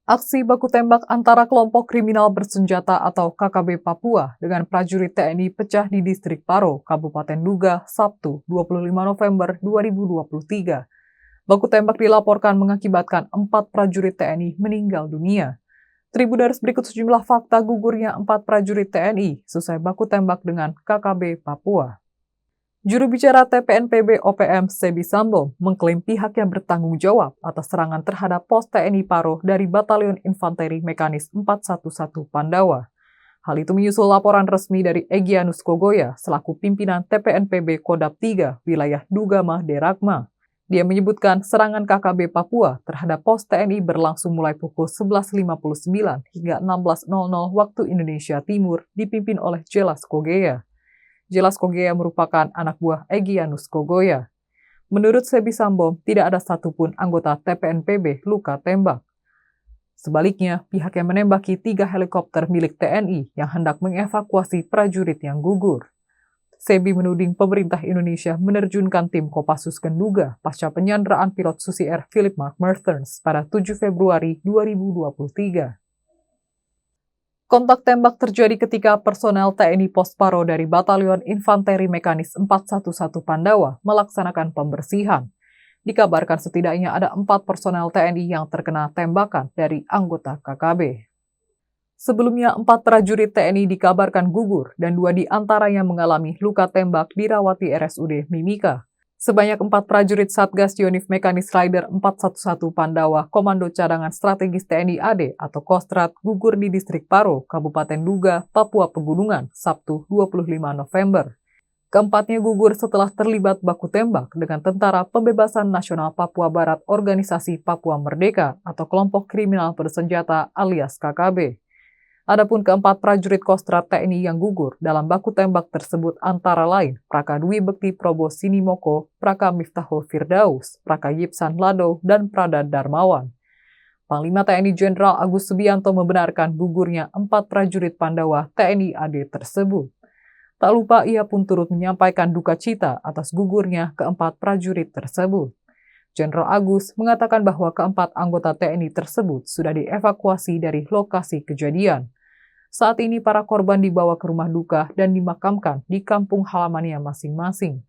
Aksi baku tembak antara kelompok kriminal bersenjata atau KKB Papua dengan prajurit TNI pecah di Distrik Paro, Kabupaten Duga, Sabtu 25 November 2023. Baku tembak dilaporkan mengakibatkan 4 prajurit TNI meninggal dunia. Tribuners berikut sejumlah fakta gugurnya 4 prajurit TNI selesai baku tembak dengan KKB Papua. Juru bicara TPNPB OPM Sebi Sambo mengklaim pihaknya bertanggung jawab atas serangan terhadap pos TNI Paro dari Batalion Infanteri Mekanis 411 Pandawa. Hal itu menyusul laporan resmi dari Egyanus Kogoya selaku pimpinan TPNPB Kodap 3 wilayah Dugama Derakma. Dia menyebutkan serangan KKB Papua terhadap pos TNI berlangsung mulai pukul 11.59 hingga 16.00 waktu Indonesia Timur dipimpin oleh Jelas Kogoya. Jelas Kogoya merupakan anak buah Egyanus Kogoya. Menurut Sebi Sambo, tidak ada satupun anggota TPNPB luka tembak. Sebaliknya, pihaknya menembaki 3 helikopter milik TNI yang hendak mengevakuasi prajurit yang gugur. Sebi menuding pemerintah Indonesia menerjunkan tim Kopassus Kenduga pasca penyanderaan pilot Susi Air Philip Mark Mertens pada 7 Februari 2023. Kontak tembak terjadi ketika personel TNI Pos Paro dari Batalion Infanteri Mekanis 411 Pandawa melaksanakan pembersihan. Dikabarkan setidaknya ada 4 personel TNI yang terkena tembakan dari anggota KKB. Sebelumnya 4 prajurit TNI dikabarkan gugur dan 2 di antaranya mengalami luka tembak dirawat di RSUD Mimika. Sebanyak 4 prajurit Satgas Yonif Mekanis Rider 411 Pandawa Komando Cadangan Strategis TNI AD atau Kostrat gugur di Distrik Paro, Kabupaten Duga, Papua Pegunungan, Sabtu 25 November. Keempatnya gugur setelah terlibat baku tembak dengan Tentara Pembebasan Nasional Papua Barat Organisasi Papua Merdeka atau kelompok kriminal bersenjata alias KKB. Adapun keempat prajurit Kostrat TNI yang gugur dalam baku tembak tersebut antara lain Praka Dwi Bekti Probo Sinimoko, Praka Miftahul Firdaus, Praka Yipsan Lado, dan Prada Darmawan. Panglima TNI Jenderal Agus Subianto membenarkan gugurnya 4 prajurit Pandawa TNI AD tersebut. Tak lupa ia pun turut menyampaikan duka cita atas gugurnya keempat prajurit tersebut. Jenderal Agus mengatakan bahwa keempat anggota TNI tersebut sudah dievakuasi dari lokasi kejadian. Saat ini para korban dibawa ke rumah duka dan dimakamkan di kampung halamannya masing-masing.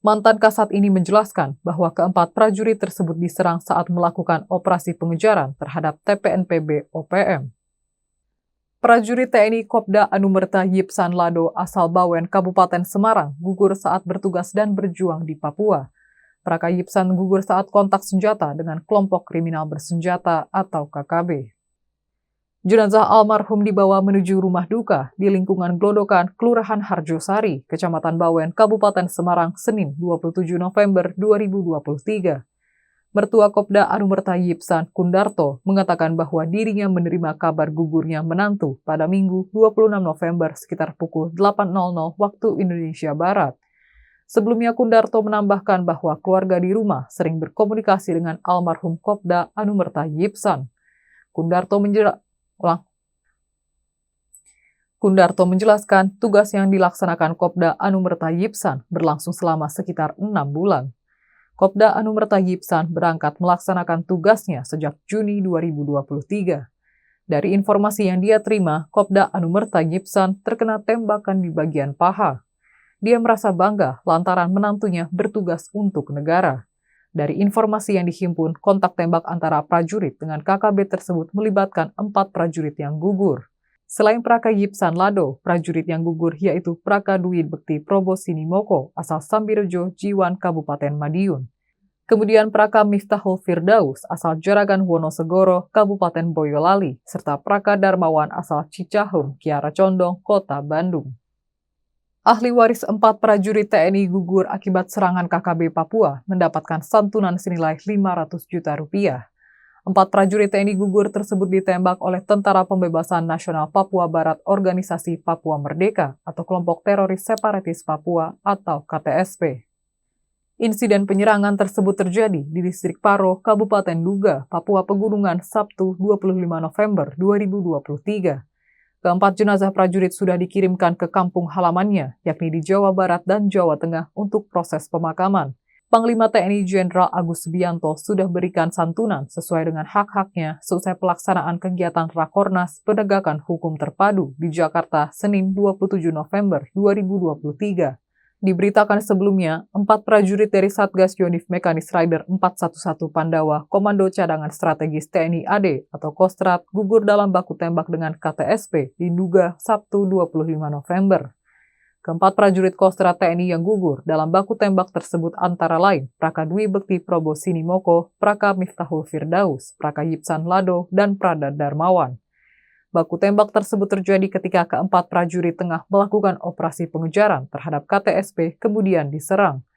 Mantan Kasat ini menjelaskan bahwa keempat prajurit tersebut diserang saat melakukan operasi pengejaran terhadap TPNPB OPM. Prajurit TNI Kopda Anumerta Yipsan Lado asal Bawen, Kabupaten Semarang gugur saat bertugas dan berjuang di Papua. Praka Yipsan gugur saat kontak senjata dengan kelompok kriminal bersenjata atau KKB. Jenazah almarhum dibawa menuju rumah duka di lingkungan Glodokan, Kelurahan Harjosari, Kecamatan Bawen, Kabupaten Semarang, Senin 27 November 2023. Mertua Kopda Anumerta Yipsan, Kundarto, mengatakan bahwa dirinya menerima kabar gugurnya menantu pada Minggu 26 November sekitar pukul 8.00 waktu Indonesia Barat. Sebelumnya Kundarto menambahkan bahwa keluarga di rumah sering berkomunikasi dengan almarhum Kopda Anumerta Yipsan. Kundarto menjelaskan tugas yang dilaksanakan Kopda Anumerta Yipsan berlangsung selama sekitar 6 bulan. Kopda Anumerta Yipsan berangkat melaksanakan tugasnya sejak Juni 2023. Dari informasi yang dia terima, Kopda Anumerta Yipsan terkena tembakan di bagian paha. Dia merasa bangga lantaran menantunya bertugas untuk negara. Dari informasi yang dihimpun, kontak tembak antara prajurit dengan KKB tersebut melibatkan 4 prajurit yang gugur. Selain Praka Yipsan Lado, prajurit yang gugur yaitu Praka Dwi Bekti Probo Sinimoko asal Sambirejo, Jiwan, Kabupaten Madiun. Kemudian Praka Miftahul Firdaus asal Jaragan Wonosegoro, Kabupaten Boyolali, serta Praka Darmawan asal Cicahum, Kiara Condong, Kota Bandung. Ahli waris 4 prajurit TNI gugur akibat serangan KKB Papua mendapatkan santunan senilai 500 juta rupiah. 4 prajurit TNI gugur tersebut ditembak oleh Tentara Pembebasan Nasional Papua Barat Organisasi Papua Merdeka atau kelompok teroris separatis Papua atau KTSP. Insiden penyerangan tersebut terjadi di Distrik Paro, Kabupaten Duga, Papua Pegunungan, Sabtu 25 November 2023. Keempat jenazah prajurit sudah dikirimkan ke kampung halamannya, yakni di Jawa Barat dan Jawa Tengah untuk proses pemakaman. Panglima TNI Jenderal Agus Subianto sudah berikan santunan sesuai dengan hak-haknya seusai pelaksanaan kegiatan Rakornas Penegakan Hukum Terpadu di Jakarta Senin 27 November 2023. Diberitakan sebelumnya, 4 prajurit dari Satgas Yonif Mekanis Rider 411 Pandawa Komando Cadangan Strategis TNI AD atau Kostrat gugur dalam baku tembak dengan KTSP di Nduga Sabtu 25 November. Keempat prajurit Kostrat TNI yang gugur dalam baku tembak tersebut antara lain Praka Dwi Bekti Probo Sinimoko, Praka Miftahul Firdaus, Praka Yipsan Lado, dan Prada Darmawan. Baku tembak tersebut terjadi ketika keempat prajurit tengah melakukan operasi pengejaran terhadap KTSP kemudian diserang.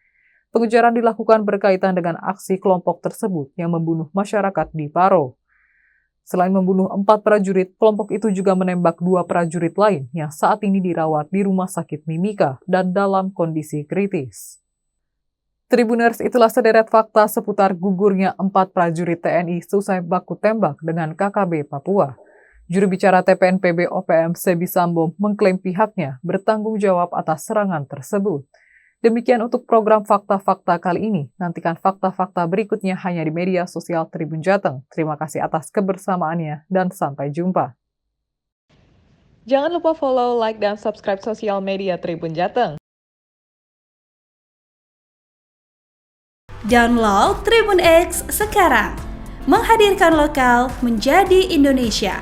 Pengejaran dilakukan berkaitan dengan aksi kelompok tersebut yang membunuh masyarakat di Paro. Selain membunuh 4 prajurit, kelompok itu juga menembak 2 prajurit lain yang saat ini dirawat di Rumah Sakit Mimika dan dalam kondisi kritis. Tribuners, itulah sederet fakta seputar gugurnya 4 prajurit TNI seusai baku tembak dengan KKB Papua. Juru bicara TPNPB OPM Sebi Sambo mengklaim pihaknya bertanggung jawab atas serangan tersebut. Demikian untuk program Fakta-Fakta kali ini. Nantikan fakta-fakta berikutnya hanya di media sosial Tribun Jateng. Terima kasih atas kebersamaannya dan sampai jumpa. Jangan lupa follow, like, dan subscribe sosial media Tribun Jateng. Download Tribun X sekarang. Menghadirkan lokal menjadi Indonesia.